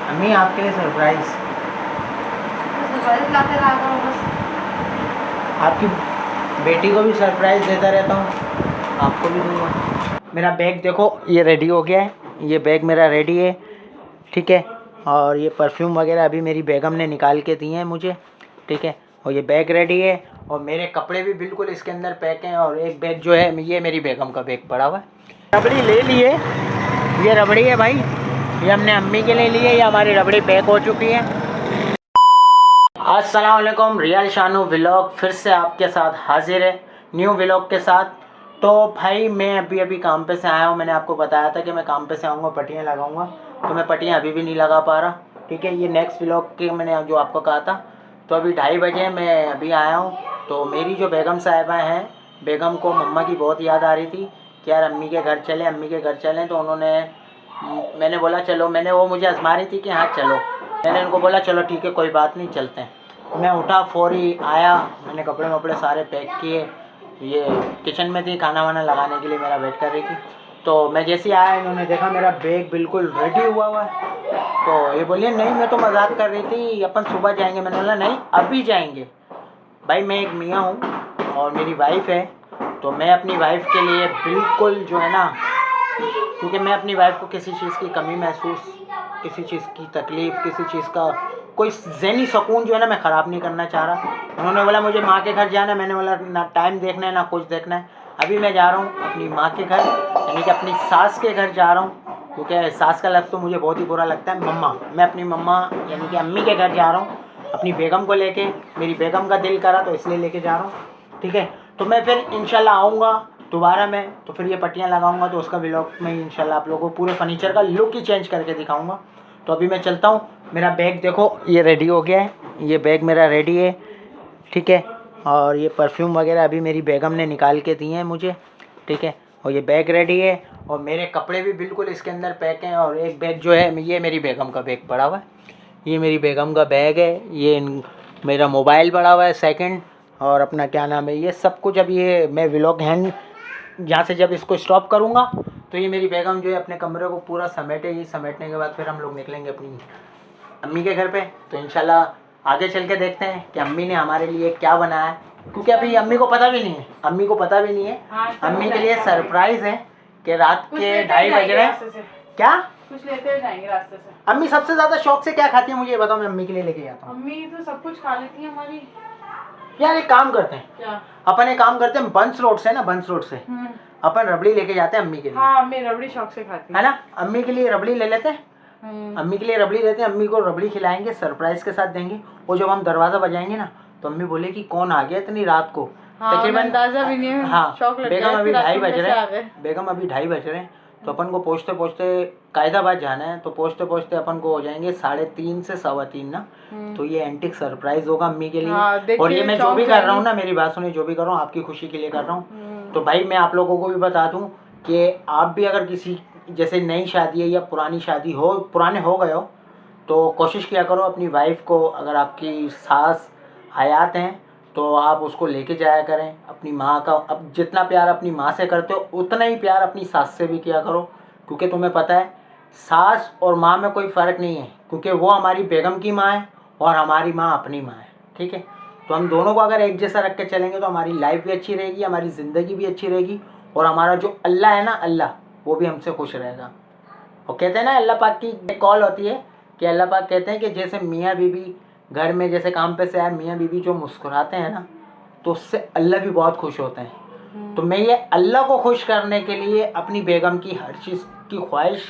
अम्मी आपके लिए सरप्राइज। सरप्राइज लाते रहा करो बस। आपकी बेटी को भी सरप्राइज देता रहता हूँ, आपको भी दूंगा। मेरा बैग देखो, ये रेडी हो गया है। ये बैग मेरा रेडी है, ठीक है। और ये परफ्यूम वगैरह अभी मेरी बेगम ने निकाल के दिए हैं मुझे, ठीक है। और ये बैग रेडी है और मेरे कपड़े भी बिल्कुल इसके अंदर पैक हैं। और एक बैग जो है ये मेरी बेगम का बैग पड़ा हुआ है। रबड़ी ले लिए, ये रबड़ी है भाई, ये हमने अम्मी के लिए ली है। ये हमारी रबड़ी पैक हो चुकी है। अस्सलाम वालेकुम, रियल शानू व्लॉग फिर से आपके साथ हाजिर है न्यू व्लॉग के साथ। तो भाई मैं अभी काम पे से आया हूँ। मैंने आपको बताया था कि मैं काम पे से आऊँगा, पट्टियाँ लगाऊँगा, तो मैं पट्टियाँ अभी भी नहीं लगा पा रहा, ठीक है। ये नेक्स्ट व्लॉग के मैंने जो आपको कहा था। तो अभी 2:30 बजे मैं अभी आया हूँ। तो मेरी जो बेगम साहिबा हैं, बेगम को मम्मा की बहुत याद आ रही थी कि यार अम्मी के घर चलें, अम्मी के घर चलें। तो उन्होंने, मैंने बोला चलो, वो मुझे आजमा रही थी कि हाँ चलो। मैंने उनको बोला चलो ठीक है कोई बात नहीं, चलते हैं। मैं उठा, फौरी आया, मैंने कपड़े वपड़े सारे पैक किए। ये किचन में थी, खाना वाना लगाने के लिए मेरा वेट कर रही थी। तो मैं जैसे ही आया, इन्होंने देखा मेरा बैग बिल्कुल रेडी हुआ है। तो ये बोलिए नहीं, मैं तो मजाक कर रही थी, अपन सुबह जाएंगे। मैंने बोला नहीं, अभी जाएंगे। भाई मैं एक मियाँ हूँ और मेरी वाइफ है, तो मैं अपनी वाइफ के लिए बिल्कुल जो है ना, क्योंकि मैं अपनी वाइफ को किसी चीज़ की कमी महसूस, किसी चीज़ की तकलीफ़, किसी चीज़ का कोई ज़हनी सुकून जो है ना मैं ख़राब नहीं करना चाह रहा। उन्होंने बोला मुझे माँ के घर जाना है। मैंने बोला ना टाइम देखना है ना कुछ देखना है। अभी मैं जा रहा हूँ अपनी माँ के घर, यानी कि अपनी सास के घर जा रहा हूँ, क्योंकि सास का लफ्ज़ तो मुझे बहुत ही बुरा लगता है। मम्मा, मैं अपनी मम्मा यानी कि अम्मी के घर जा रहा हूँ अपनी बेगम को लेके। मेरी बेगम का दिल करा तो इसलिए लेके जा रहा हूँ, ठीक है। तो मैं फिर इंशाल्लाह आऊँगा दोबारा मैं, तो फिर ये पट्टियाँ लगाऊंगा, तो उसका व्लॉग में इंशाल्लाह आप लोगों को पूरे फर्नीचर का लुक ही चेंज करके दिखाऊंगा। तो अभी मैं चलता हूँ। मेरा बैग देखो, ये रेडी हो गया है। ये बैग मेरा रेडी है, ठीक है। और ये परफ्यूम वगैरह अभी मेरी बेगम ने निकाल के दिए हैं मुझे, ठीक है। और ये बैग रेडी है और मेरे कपड़े भी बिल्कुल इसके अंदर पैक हैं। और एक बैग जो है ये मेरी बेगम का बैग पड़ा हुआ है। ये मेरी बेगम का बैग है। ये मेरा मोबाइल पड़ा हुआ है सेकंड, और अपना क्या नाम है, ये सब कुछ। अब ये मैं व्लॉग हैंड यहाँ से जब इसको स्टॉप करूँगा तो ये मेरी बेगम जो है अपने कमरे को पूरा समेटेगी। समेटने के बाद फिर हम लोग निकलेंगे अपनी अम्मी के घर पे। तो इंशाल्लाह आगे चल के देखते हैं कि अम्मी ने हमारे लिए क्या बनाया है, क्योंकि अभी अम्मी को पता भी नहीं है। अम्मी के लिए सरप्राइज़ है कि रात के 2:30 बज रहे हैं। क्या कुछ लेते हुए जाएंगे रास्ते से। अम्मी सबसे ज़्यादा शौक से क्या खाती है मुझे ये बताओ, मैं अम्मी के लिए लेके जाता हूँ। अम्मी तो सब कुछ खा लेती है हमारी। यार एक काम करते हैं, क्या? अपन एक काम करते हैं, बंस रोड से ना, बंस रोड से अपन रबड़ी लेके जाते हैं अम्मी के लिए। हाँ, अम्मी रबड़ी शौक से खाती है ना, अम्मी के लिए रबड़ी ले लेते हैं। अम्मी के लिए रबड़ी लेते हैं, अम्मी को रबड़ी खिलाएंगे, सरप्राइज के साथ देंगे। और जब हम दरवाज़ा बजाएंगे ना तो अम्मी बोलेगी कौन आ गया इतनी रात को। हाँ, तकरीबन अंदाजा भी नहीं है। हाँ, शौक लग बेगम गया अभी कि 2:30 बज रात रहे में हैं। कैसे आ गए। बेगम अभी 2:30 बज रहे हैं, तो अपन को पहुँचते पहुँचते कायदाबाद जाना है। तो पहुँचते पहुँचते अपन को हो जाएंगे 3:30 से 3:15 ना। तो ये एंटिक सरप्राइज होगा अम्मी के लिए। हाँ, और ये मैं जो भी कर रहा हूँ ना, मेरी बात सुनिए, जो भी कर रहा हूँ आपकी खुशी के लिए कर रहा हूँ। तो भाई मैं आप लोगों को भी बता दूँ कि आप भी अगर किसी जैसे नई शादी है या पुरानी शादी हो, पुराने हो गए हो, तो कोशिश किया करो अपनी वाइफ को, अगर आपकी सास हयात हैं तो आप उसको लेके जाया करें। अपनी माँ का अब जितना प्यार अपनी माँ से करते हो उतना ही प्यार अपनी सास से भी किया करो, क्योंकि तुम्हें पता है सास और माँ में कोई फ़र्क नहीं है, क्योंकि वो हमारी बेगम की माँ है और हमारी माँ अपनी माँ है, ठीक है। तो हम दोनों को अगर एक जैसा रख के चलेंगे तो हमारी लाइफ भी अच्छी रहेगी, हमारी ज़िंदगी भी अच्छी रहेगी, और हमारा जो अल्लाह है ना, अल्लाह, वो भी हमसे खुश रहेगा। और कहते हैं ना, अल्लाह पाक की कॉल होती है कि अल्लाह पाक कहते हैं कि जैसे मियाँ बीबी घर में, जैसे काम पे से आए मियाँ बीबी जो मुस्कुराते हैं ना, तो उससे अल्लाह भी बहुत खुश होते हैं। तो मैं ये अल्लाह को खुश करने के लिए अपनी बेगम की हर चीज़ की ख्वाहिश,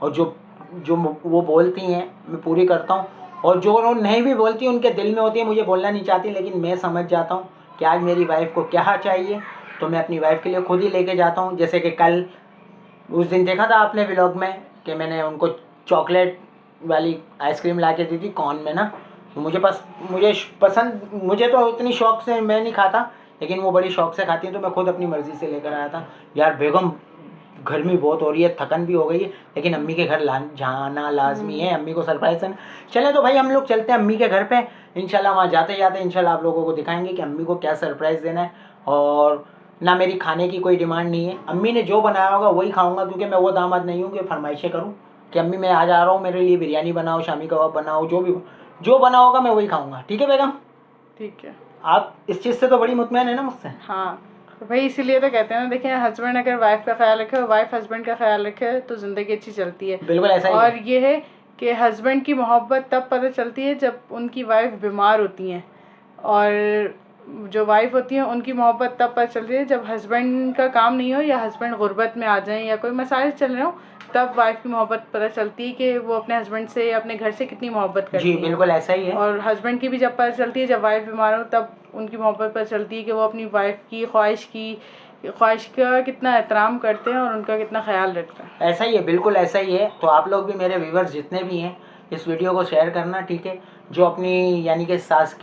और जो जो वो बोलती हैं मैं पूरी करता हूँ। और जो वो नहीं भी बोलती उनके दिल में होती है, मुझे बोलना नहीं चाहती, लेकिन मैं समझ जाता हूँ कि आज मेरी वाइफ को क्या चाहिए, तो मैं अपनी वाइफ के लिए खुद ही लेके जाता हूँ। जैसे कि कल उस दिन देखा था आपने व्लॉग में कि मैंने उनको चॉकलेट वाली आइसक्रीम ला के दी थी कॉर्न में ना। तो मुझे पसंद, मुझे तो इतनी शौक से मैं नहीं खाता, लेकिन वो बड़ी शौक से खाती है, तो मैं खुद अपनी मर्ज़ी से लेकर आया था। यार बेगम गर्मी बहुत हो रही है, थकन भी हो गई है, लेकिन अम्मी के घर जाना लाजमी है, अम्मी को सरप्राइज देना। चलें तो भाई हम लोग चलते हैं अम्मी के घर पे। इंशाल्लाह वहाँ जाते जाते इंशाल्लाह आप लोगों को दिखाएंगे कि अम्मी को क्या सरप्राइज़ देना है। और ना मेरी खाने की कोई डिमांड नहीं है, अम्मी ने जो बनाया होगा वही खाऊंगा, क्योंकि मैं वो दामाद नहीं हूँ कि फरमाइशें करूँ। कि अम्मी मैं आज आ रहा हूँ, मेरे लिए बिरयानी बनाओ, शामी कबाब बनाओ, जो बना होगा मैं वही खाऊंगा। ठीक है बेगम? ठीक है। आप इस चीज़ से तो बड़ी मुतमईन है ना मुझसे? हाँ, तो भाई इसीलिए तो कहते हैं ना, देखिए हस्बैंड अगर वाइफ का ख्याल रखे और वाइफ हस्बैंड का ख्याल रखे तो ज़िंदगी अच्छी चलती है। बिल्कुल ऐसा ही और है। ये है कि हस्बैंड की मोहब्बत तब पता चलती है जब उनकी वाइफ बीमार होती हैं, और जो वाइफ होती हैं उनकी मोहब्बत तब पता चलती है जब हस्बैंड का काम नहीं हो या हस्बैंड गुर्बत में आ जाएं या कोई मसाइल चल रहे हो, तब वाइफ की मोहब्बत पता चलती है कि वो अपने हस्बैंड से अपने घर से कितनी मोहब्बत करती जी है। बिल्कुल ऐसा ही है। और हस्बैंड की भी जब पता चलती है जब वाइफ बीमार हो, तब उनकी मोहब्बत पता चलती है कि वो अपनी वाइफ की ख्वाहिश का कितना एहतराम करते हैं और उनका कितना ख्याल रखते हैं। ऐसा ही है, बिल्कुल ऐसा ही है। तो आप लोग भी, मेरे व्यूवर्स जितने भी हैं, इस वीडियो को शेयर करना, ठीक है? जो अपनी यानी कि सास,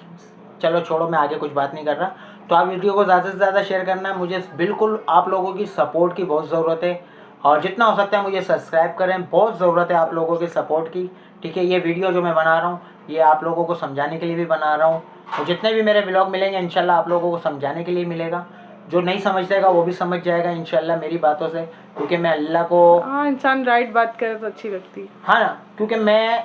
चलो छोड़ो, मैं आगे कुछ बात नहीं कर रहा। तो आप वीडियो को ज़्यादा से ज़्यादा शेयर करना है। मुझे बिल्कुल आप लोगों की सपोर्ट की बहुत ज़रूरत है, और जितना हो सकता है मुझे सब्सक्राइब करें। बहुत ज़रूरत है आप लोगों की सपोर्ट की, ठीक है? ये वीडियो जो मैं बना रहा हूँ, ये आप लोगों को समझाने के लिए भी बना रहा हूँ, और जितने भी मेरे व्लॉग मिलेंगे इंशाल्लाह आप लोगों को समझाने के लिए मिलेगा। जो नहीं समझ जाएगा वो भी समझ जाएगा इंशाल्लाह मेरी बातों से, क्योंकि मैं अल्लाह को, हाँ, इंसान राइट बात करे तो अच्छी लगती है। हाँ ना, क्योंकि मैं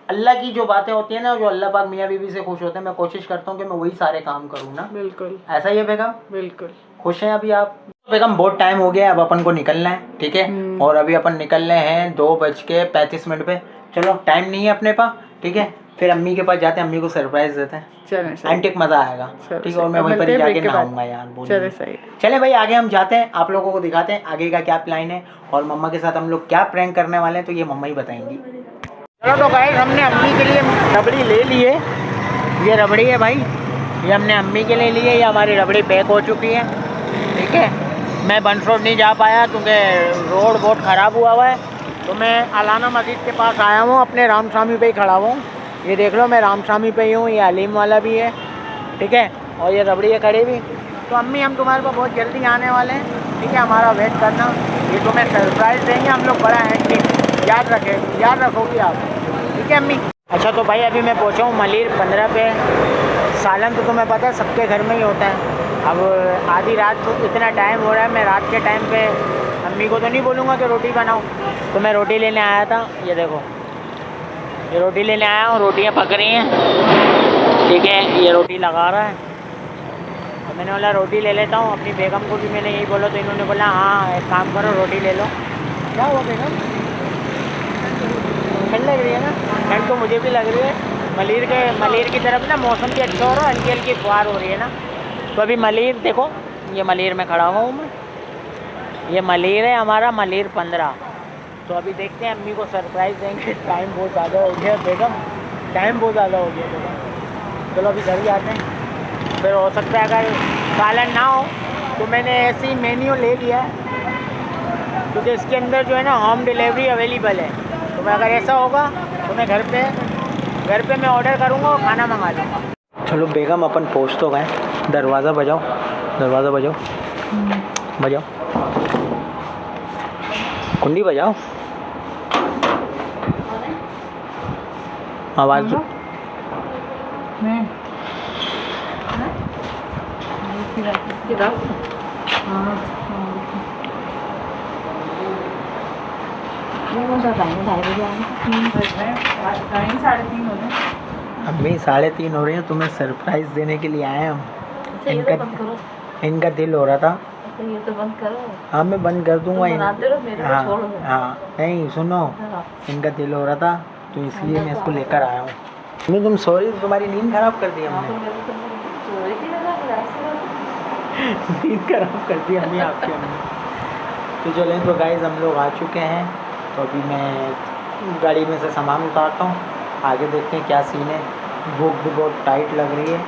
अल्लाह की जो बातें होती हैं ना, जो अल्लाह पाक मियाँ बीवी से खुश होते हैं, मैं कोशिश करता हूँ कि मैं वही सारे काम करूँ ना। बिल्कुल ऐसा ही है बेगम? बिल्कुल। खुश हैं अभी आप? बेगम बहुत टाइम हो गया, अब अपन को निकलना है, ठीक है? और अभी अपन निकलने हैं 2:35 पे। चलो टाइम नहीं है अपने पास, ठीक है? फिर अम्मी के पास जाते हैं, अम्मी को सरप्राइज देते हैं। चलें एंटिक मज़ा आएगा, ठीक है? और मैं वहीं पर ही जाके नहाऊंगा यार। चले सही। चले भाई, आगे हम जाते हैं, आप लोगों को दिखाते हैं आगे का क्या प्लान है, और मम्मा के साथ हम लोग क्या प्रैंक करने वाले हैं, तो ये मम्मा ही बताएंगी। चलो तो गाइस, हमने अम्मी के लिए रबड़ी ले ली है। ये रबड़ी है भाई, ये हमने अम्मी के लिए ली है। ये हमारी रबड़ी पैक हो चुकी है, ठीक है? मैं बंस रोड नहीं जा पाया क्योंकि रोड बहुत ख़राब हुआ है, तो मैं अलाना मस्जिद के पास आया हूँ, अपने राम स्वामी पे ही खड़ा हुआ हूँ। ये देख लो, मैं राम स्वामी पे ही हूँ, ये अलीम वाला भी है, ठीक है? और ये रबड़ी है खड़ी भी। तो अम्मी हम तुम्हारे पास बहुत जल्दी आने वाले हैं, ठीक है? हमारा वेट करना, ये तुम्हें सरप्राइज़ देंगे हम लोग, बड़ा है, याद रखोगी आप, ठीक है अम्मी? अच्छा तो भाई अभी मैं पहुँचा हूँ मलिर 15 पे। सालन तो तुम्हें पता है सबके घर में ही होता है। अब आधी रात को इतना टाइम हो रहा है, मैं रात के टाइम पे अम्मी को तो नहीं बोलूँगा कि रोटी बनाओ, तो मैं रोटी लेने आया था। ये देखो, ये रोटी लेने आया हूँ, रोटियाँ पक रही हैं, ठीक है? ये रोटी लगा रहा है, और मैंने बोला रोटी ले लेता हूँ। अपनी बेगम को भी मैंने यही बोला, तो इन्होंने बोला हाँ एक काम करो, रोटी ले लो। क्या हुआ बेगम? ठंड लग रही है ना? ठंड तो मुझे भी लग रही है। मलिर की तरफ ना मौसम भी अच्छा हो रहा है, हल्की हल्की फुहार हो रही है ना। तो अभी मलिर देखो, ये मलिर में खड़ा हुआ हूँ मैं, ये मलिर है हमारा, मलिर 15। तो अभी देखते हैं, अम्मी को सरप्राइज़ देंगे। टाइम बहुत ज़्यादा हो गया बेगम, टाइम बहुत ज़्यादा हो गया बेगम। चलो अभी घर जाते हैं, फिर हो सकता है अगर सालन ना हो तो मैंने ऐसे ही मेन्यू ले लिया है, क्योंकि इसके अंदर जो है ना होम डिलीवरी अवेलेबल है। तो मैं अगर ऐसा होगा तो मैं घर पे मैं ऑर्डर करूँगा और खाना मंगा लूँगा। चलो बेगम अपन पहुँच तो गए, दरवाज़ा बजाओ, बजाओ, कुंडी बजाओ, आवाज़। अम्मी 3:30 हो रही है, तुम्हें सरप्राइज़ देने के लिए आए हम। इनका दिल हो रहा था। ये तो बंद करो। हाँ मैं बंद कर दूंगा। हाँ, हाँ नहीं सुनो, इनका दिल हो रहा था तो इसलिए मैं इसको लेकर आया हूँ। मम्मी तुम सॉरी, तुम्हारी नींद खराब कर दी हमने। नींद खराब कर दी हमने आपकी अम्मी। तो चलें, तो गाइस हम लोग आ चुके हैं। तो अभी मैं गाड़ी में से सामान उतारता हूँ, आगे देखते हैं क्या सीन है। भूख भी बहुत टाइट लग रही है,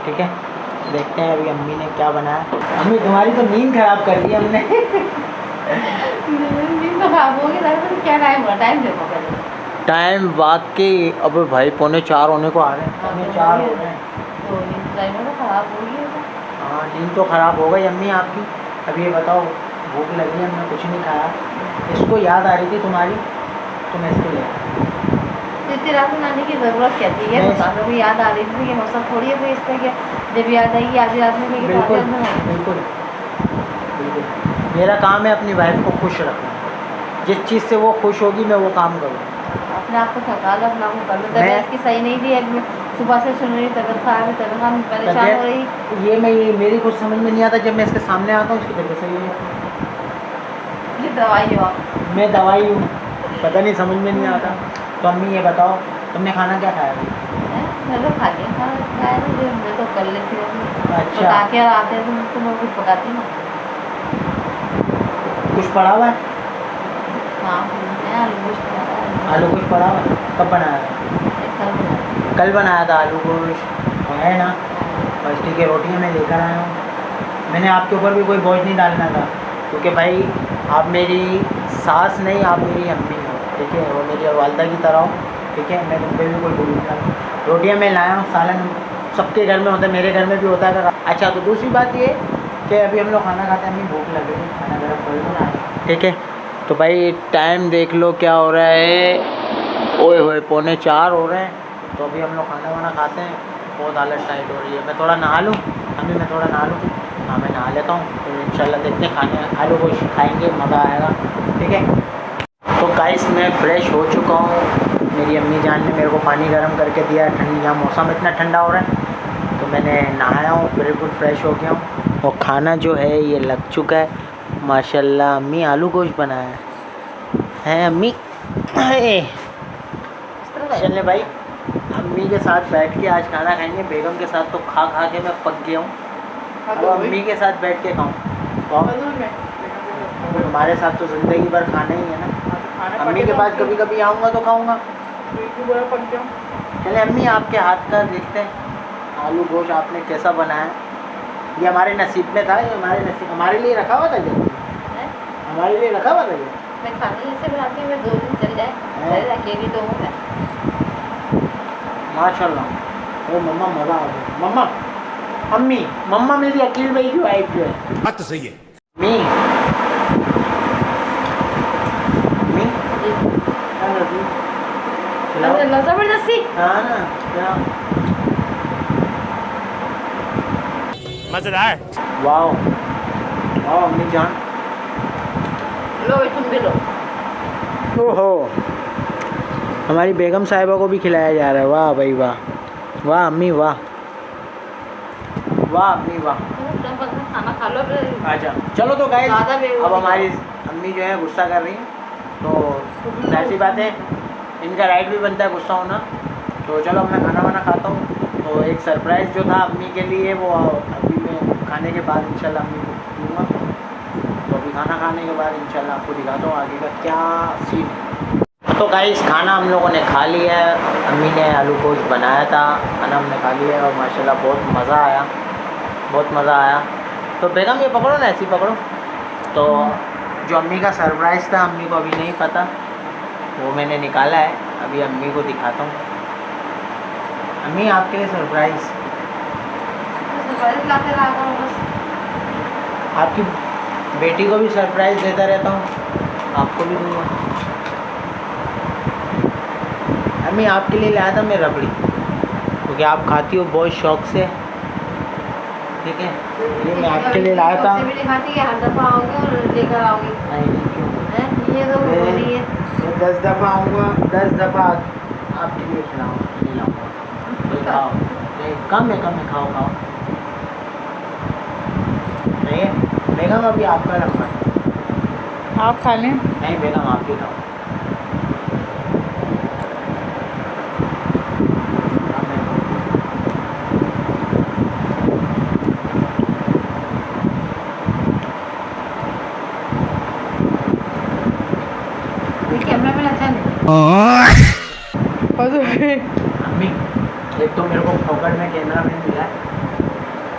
ठीक है? देखते हैं अभी अम्मी ने क्या बनाया। अम्मी तुम्हारी तो नींद खराब कर दी हमने। नींद तो खराब होगी, तो क्या टाइम हुआ? टाइम देखो पहले। टाइम वाकई अब भाई 3:45 होने को आ रहे हैं, 4:45 हो रहे हैं। तो नींद टाइम तो खराब होगी। हाँ नींद तो ख़राब हो गई अम्मी आपकी। अब ये बताओ, भूख लगी है, हमने कुछ नहीं खाया। इसको याद आ रही थी तुम्हारी, तो मैं इसको ले इतनी रात में आने की ज़रूरत क्या थी? ये बता दो, याद आ रही थी, ये मौसम थोड़ी है कोई इस तरह क्या जब याद आएगी आधी रात में? बिल्कुल बिल्कुल, मेरा काम है अपनी वाइफ को खुश रखना, जिस चीज़ से वो खुश होगी मैं वो काम करूँ। अपने आप को थका लो, अपने आप को कर लो। मैं- तबीयत इसकी सही नहीं थी, अब मैं सुबह से सुन रही तबीयत खराब है, तबीयत खराब, परेशान हो रही। ये मेरी कुछ समझ में नहीं आता, जब मैं इसके सामने आता हूँ इसकी तबीयत सही हो जाती ये दवाई हो है। मैं दवाई हूँ, पता नहीं समझ में नहीं आता। तो अम्मी ये बताओ तुमने खाना क्या खाया अभी? मैं तो खा लिया खाना खाया था, जो मैं तो कर लेती हूँ। अच्छा। पका के आते हैं तो मैं कुछ पकाती हूँ। कुछ पड़ा हुआ है? हाँ, मैं आलू गोश्त बनाया है। आलू गोश्त पड़ा हुआ है? कब बनाया था? एक कल बनाया। कल बनाया था आलू गोश्त, तो है ना। बस ठीक है, रोटियाँ मैं लेकर आया हूँ। मैंने आपके ऊपर भी कोई बोझ नहीं डालना था, क्योंकि भाई आप मेरी सास नहीं, आप मेरी अम्मी हो, ठीक है, वो मेरी वालदा की तरह हो, ठीक है। मैं तुम पे भी कोई बोलूँगा। रोटियाँ मैं लाया हूँ, सालन सबके घर में होता है, मेरे घर में भी होता है। अच्छा, तो दूसरी बात ये कि अभी हम लोग खाना खाते हैं, अम्मी भूख लगी है, खाना गर्म कर लो, ठीक है। तो भाई टाइम देख लो क्या हो रहा है, ओए होए 3:45 हो रहे हैं। तो अभी हम लोग खाना वाना खाते हैं, बहुत हालत टाइट हो रही है। मैं थोड़ा नहा लूँ अभी, मैं थोड़ा नहा लूँ। हाँ, मैं नहा लेता हूँ, फिर इंशाल्लाह देखते हैं, खाने आलू गोश्त खाएंगे, मज़ा आएगा, ठीक है। तो गाइस मैं फ़्रेश हो चुका हूँ, मेरी अम्मी जान ने मेरे को पानी गर्म करके दिया है। ठंडी, यहाँ मौसम इतना ठंडा हो रहा है, तो मैंने नहाया हूँ, बिल्कुल फ्रेश हो गया हूँ। और खाना जो है ये लग चुका है माशाल्लाह। अम्मी आलू गोश्त बनाया है अम्मी। चलने भाई, अम्मी के साथ बैठ के आज खाना खाएंगे। बेगम के साथ तो खा खा के मैं पक गया हूँ, अब अम्मी के साथ बैठ के खाऊँ तो हमारे साथ तो ज़िंदगी भर खाना ही है ना। अम्मी के पास कभी कभी आऊँगा तो खाऊँगा। चले अम्मी, आपके हाथ का देखते हैं आलू गोश्त आपने कैसा बनाया। ये हमारे नसीब में था, ये हमारे लिए रखा हुआ था, ये हमारे लिए रखा हुआ था। ये मैं खाना जैसे बनाती हूँ, मैं 2 दिन चल जाए, अकेली तो हूँ मैं। माशाल्लाह। ओ मम्मा, मज़ा आ गया। मम्मा, अम्मी, मम्मा मेरी अकील भाई की वाइफ जो है। बात तो सही है। मी मी क्या कर रही? खिलाओ। जबरदस्ती हाँ ना, क्या? मजेदार। वाओ वाओ अम्मी जान। लो तुम भी लो। ओहो, हमारी बेगम साहिबा को भी खिलाया जा रहा है। वाह भाई वाह, वाह अम्मी वाह, वाह अम्मी वाह। खाना खा लो फिर। अच्छा चलो, तो गाइस ज़्यादा बेवकूफ़ी अब हमारी अम्मी जो है गुस्सा कर रही हैं, तो ऐसी बात है, इनका राइट भी बनता है गुस्सा होना। तो चलो अब मैं खाना वाना खाता हूँ। तो एक सरप्राइज़ जो था अम्मी के लिए, वो अभी मैं खाने के बाद इंशाल्लाह अम्मी को दूँगा। तो अभी खाना खाने के बाद इंशाल्लाह आपको दिखाता हूँ आगे का क्या सीन है। तो गाइस खाना हम लोगों ने खा लिया है, अम्मी ने आलू गोश्त बनाया था, खाना हमने खा लिया है और माशाल्लाह बहुत मज़ा आया, बहुत मज़ा आया। तो बेगम ये पकड़ो ना, ऐसी पकड़ो। तो जो अम्मी का सरप्राइज़ था, अम्मी को अभी नहीं पता, वो मैंने निकाला है, अभी अम्मी को दिखाता हूँ। अम्मी आपके लिए सरप्राइज़, लाते रहा हूँ बस। आपकी बेटी को भी सरप्राइज़ देता रहता हूँ, आपको भी दूँगा। अम्मी आपके लिए लाया था मैं रबड़ी, क्योंकि आप खाती हो बहुत शौक़ से, ठीक है। ये मैं आपके लिए लाया था। भी नहीं खाती, हर दफ़ा आओगे और लेकर आओगे। नहीं क्यों, ये तो बोली है। मैं 10 दफ़ा आऊँगा, 10 दफ़ा आपके लिए खिलाऊँगा। तो खाओ, नहीं कम है, खाओ खाओ। नहीं है बेगम, अभी आपका नंबर। आप खा लें। नहीं बेगम, आप भी खाओ। कैमरा में अच्छा नहीं। और तो फिर अम्मी, एक तो मेरे को पकड़ में कैमरामैन मिला है,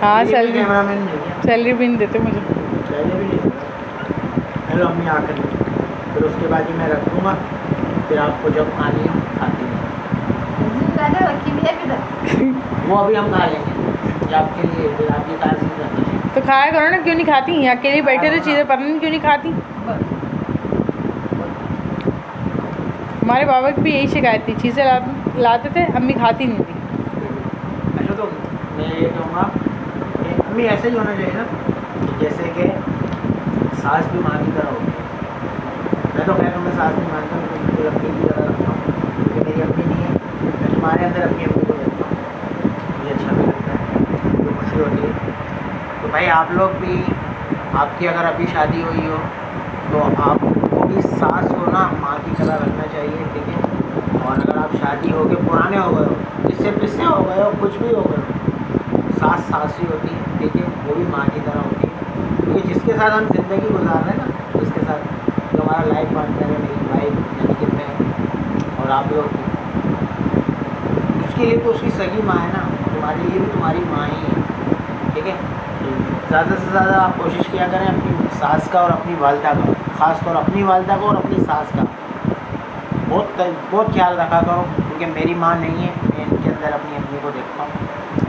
हाँ सैलरी कैमरामैन मिल गया, सैलरी भी नहीं देते मुझे। पहले भी नहीं। हेलो अम्मी आकर, फिर उसके बाद ही मैं रख दूँगा, फिर आपको जब खानी है खाती है। रखी भी है किधर? वो अभी हम खा लेंगे, ये आपके लिए, फिर आपकी ताज़ी करनी है। तो खाया करो ना, क्यों नहीं खाती? यहाँ अकेले बैठे तो चीज़ें पता नहीं क्यों नहीं खाती। हमारे बाबा की भी यही शिकायत थी, चीज़ें लाते थे, अम्मी खाती नहीं थी। अच्छा, तो मैं ये कहूँगा कि अम्मी ऐसे ही होना चाहिए ना, जैसे कि सास भी माँ की तरह होती है। मैं तो खैर मैं सास नहीं मानता हूँ, बिल्कुल अपनी की तरह रखता हूँ, क्योंकि मेरी अपनी नहीं है। मैं तुम्हारे अंदर अपनी अम्मी को देखता हूँ, मुझे अच्छा भी लगता है, मुझे खुशी होती है। तो भाई आप लोग भी, आपकी अगर अभी शादी हुई हो तो आपको भी सास को ना माँ की तरह रखना चाहिए, ठीक है। और अगर आप शादी हो गए, पुराने हो गए हो, इससे पिस्से हो गए हो, कुछ भी हो गए हो, सास सास ही होती है, ठीक है, वो भी माँ की तरह होती है। क्योंकि जिसके साथ हम ज़िंदगी गुजार रहे हैं ना, जिसके साथ जो हमारा लाइफ पार्टनर है, मेरी वाइफ यानी कि मैं और आप लोग, उसके लिए तो उसकी सगी माँ है ना, तुम्हारे लिए भी तुम्हारी माँ ही है, ठीक है। ज़्यादा से ज़्यादा आप कोशिश किया करें अपनी सास का और अपनी वालदा का, ख़ास तौर अपनी वालदा का और अपनी सास का बहुत ख्याल रखा करो, क्योंकि मेरी माँ नहीं है, मैं इनके अंदर अपनी अम्मी को देखता हूँ,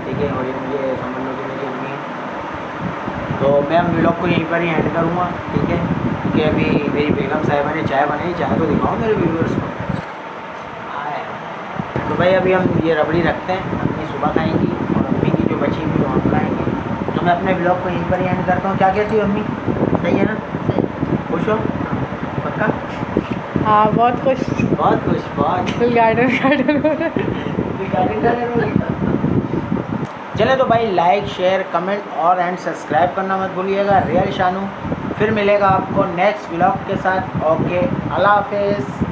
ठीक है। और ये मुझे समझ लो कि मेरी अम्मी है। तो मैं व्लॉग को यहीं पर ही एंड करूँगा, ठीक है, क्योंकि अभी मेरी बेगम साहिबा ने चाय बनाई, चाय तो दिखाओ मेरे व्यूअर्स को। तो भाई अभी हम ये रबड़ी रखते हैं, अम्मी सुबह खाएँगी और अम्मी की जो बची हुई वो हम खाएँगे। तो मैं अपने ब्लॉग को यहीं पर ही एंड करता हूँ। क्या कहती हो अम्मी, सही है ना? खुश हो पक्का? हाँ बहुत खुश, बहुत खुश, बहुत फुल गार्डन गार्डन हो रहा है। चले तो भाई लाइक शेयर कमेंट और एंड सब्सक्राइब करना मत भूलिएगा। रियल शानू फिर मिलेगा आपको नेक्स्ट ब्लॉग के साथ। ओके, अल्लाह हाफिज़।